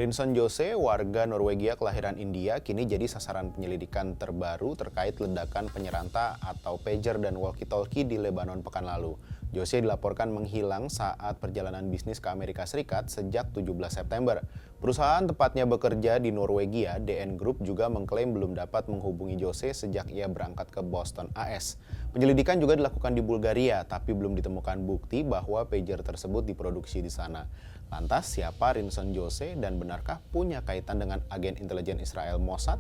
Rinson Jose, warga Norwegia kelahiran India, kini jadi sasaran penyelidikan terbaru terkait ledakan penyeranta atau pager dan walkie-talkie di Lebanon pekan lalu. Jose dilaporkan menghilang saat perjalanan bisnis ke Amerika Serikat sejak 17 September. Perusahaan tepatnya bekerja di Norwegia, DN Group, juga mengklaim belum dapat menghubungi Jose sejak ia berangkat ke Boston, AS. Penyelidikan juga dilakukan di Bulgaria, tapi belum ditemukan bukti bahwa pager tersebut diproduksi di sana. Lantas, siapa Rinson Jose dan benarkah punya kaitan dengan agen intelijen Israel Mossad?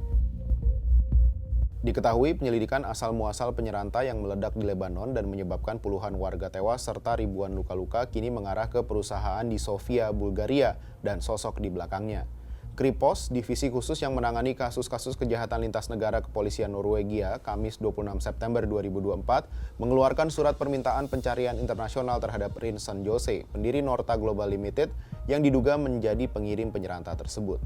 Diketahui penyelidikan asal-muasal penyeranta yang meledak di Lebanon dan menyebabkan puluhan warga tewas serta ribuan luka-luka kini mengarah ke perusahaan di Sofia, Bulgaria, dan sosok di belakangnya. Kripos, divisi khusus yang menangani kasus-kasus kejahatan lintas negara kepolisian Norwegia, Kamis 26 September 2024, mengeluarkan surat permintaan pencarian internasional terhadap Rinson Jose, pendiri Norta Global Limited, yang diduga menjadi pengirim penyeranta tersebut.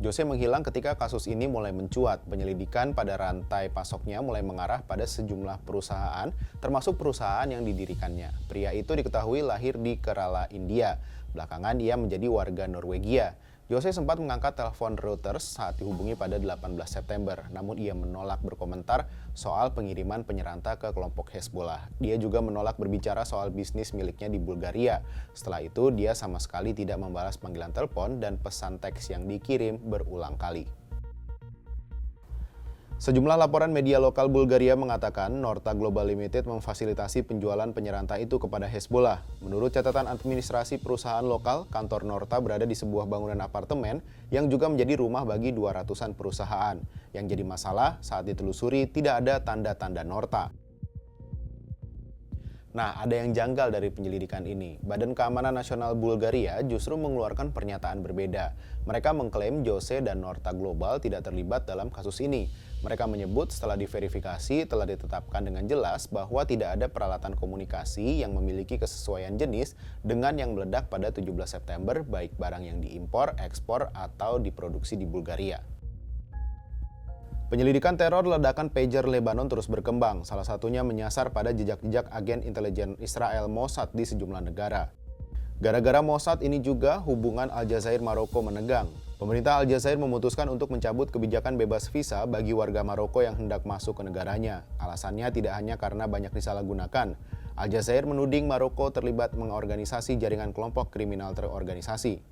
Jose menghilang ketika kasus ini mulai mencuat. Penyelidikan pada rantai pasoknya mulai mengarah pada sejumlah perusahaan, termasuk perusahaan yang didirikannya. Pria itu diketahui lahir di Kerala, India. Belakangan ia menjadi warga Norwegia. Jose sempat mengangkat telepon Reuters saat dihubungi pada 18 September, namun ia menolak berkomentar soal pengiriman penyeranta ke kelompok Hezbollah. Dia juga menolak berbicara soal bisnis miliknya di Bulgaria. Setelah itu, dia sama sekali tidak membalas panggilan telepon dan pesan teks yang dikirim berulang kali. Sejumlah laporan media lokal Bulgaria mengatakan Norta Global Limited memfasilitasi penjualan penyeranta itu kepada Hezbollah. Menurut catatan administrasi perusahaan lokal, kantor Norta berada di sebuah bangunan apartemen yang juga menjadi rumah bagi 200-an perusahaan. Yang jadi masalah saat ditelusuri tidak ada tanda-tanda Norta. Nah, ada yang janggal dari penyelidikan ini. Badan Keamanan Nasional Bulgaria justru mengeluarkan pernyataan berbeda. Mereka mengklaim Jose dan Norta Global tidak terlibat dalam kasus ini. Mereka menyebut setelah diverifikasi telah ditetapkan dengan jelas bahwa tidak ada peralatan komunikasi yang memiliki kesesuaian jenis dengan yang meledak pada 17 September, baik barang yang diimpor, ekspor, atau diproduksi di Bulgaria. Penyelidikan teror ledakan pager Lebanon terus berkembang, salah satunya menyasar pada jejak-jejak agen intelijen Israel Mossad di sejumlah negara. Gara-gara Mossad ini juga hubungan Aljazair Maroko menegang. Pemerintah Aljazair memutuskan untuk mencabut kebijakan bebas visa bagi warga Maroko yang hendak masuk ke negaranya. Alasannya tidak hanya karena banyak disalahgunakan. Aljazair menuding Maroko terlibat mengorganisasi jaringan kelompok kriminal terorganisasi.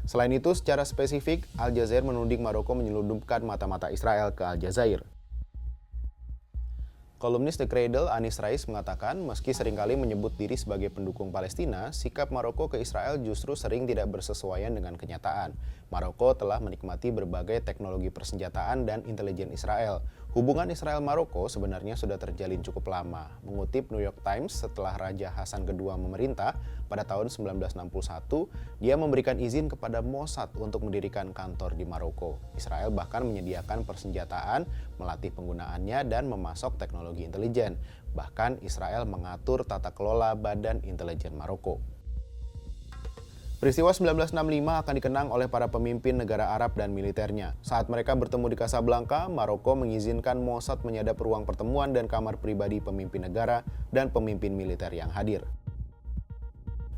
Selain itu, secara spesifik, Aljazair menuding Maroko menyelundupkan mata-mata Israel ke Aljazair. Kolumnis The Cradle, Anis Rais, mengatakan meski seringkali menyebut diri sebagai pendukung Palestina, sikap Maroko ke Israel justru sering tidak bersesuaian dengan kenyataan. Maroko telah menikmati berbagai teknologi persenjataan dan intelijen Israel. Hubungan Israel-Maroko sebenarnya sudah terjalin cukup lama. Mengutip New York Times, setelah Raja Hasan II memerintah pada tahun 1961, dia memberikan izin kepada Mossad untuk mendirikan kantor di Maroko. Israel bahkan menyediakan persenjataan, melatih penggunaannya, dan memasok teknologi intelijen. Bahkan Israel mengatur tata kelola Badan Intelijen Maroko. Peristiwa 1965 akan dikenang oleh para pemimpin negara Arab dan militernya. Saat mereka bertemu di Casablanca, Maroko mengizinkan Mossad menyadap ruang pertemuan dan kamar pribadi pemimpin negara dan pemimpin militer yang hadir.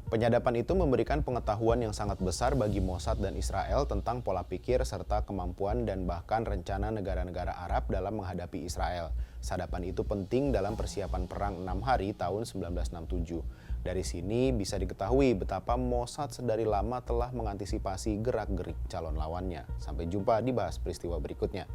Penyadapan itu memberikan pengetahuan yang sangat besar bagi Mossad dan Israel tentang pola pikir serta kemampuan dan bahkan rencana negara-negara Arab dalam menghadapi Israel. Sadapan itu penting dalam persiapan Perang 6 Hari tahun 1967. Dari sini bisa diketahui betapa Mossad sedari lama telah mengantisipasi gerak-gerik calon lawannya. Sampai jumpa di Bahas Peristiwa berikutnya.